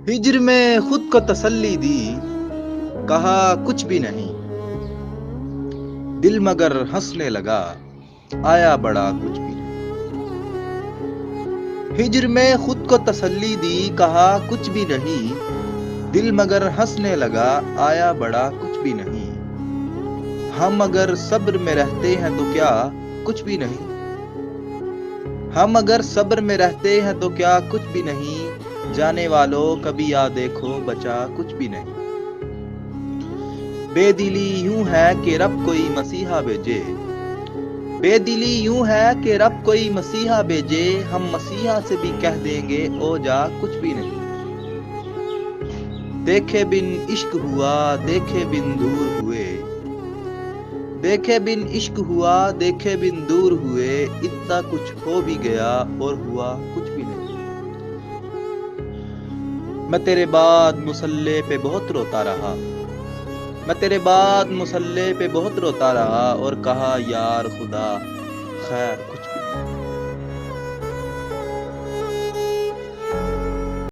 हिज्र में खुद को तसल्ली दी, कहा कुछ भी नहीं, दिल मगर हंसने लगा, आया बड़ा कुछ भी नहीं। हिज्र में खुद को तसल्ली दी, कहा कुछ भी नहीं, दिल मगर हंसने लगा, आया बड़ा कुछ भी नहीं। हम अगर सब्र में रहते हैं तो क्या कुछ भी नहीं, हम अगर सब्र में रहते हैं तो क्या कुछ भी नहीं, जाने वालों कभी आ देखो बचा कुछ भी नहीं। बेदिली यूं है कि रब कोई मसीहा भेजे, बेदिली यूं है कि रब कोई मसीहा भेजे, हम मसीहा से भी कह देंगे ओ जा कुछ भी नहीं। देखे बिन इश्क हुआ, देखे बिन दूर हुए, देखे बिन इश्क हुआ, देखे बिन दूर हुए, इतना कुछ हो भी गया और हुआ कुछ भी नहीं। मैं तेरे बाद मुसल्ले पे बहुत रोता रहा, मैं तेरे बाद मुसल्ले पे बहुत रोता रहा और कहा यार खुदा खैर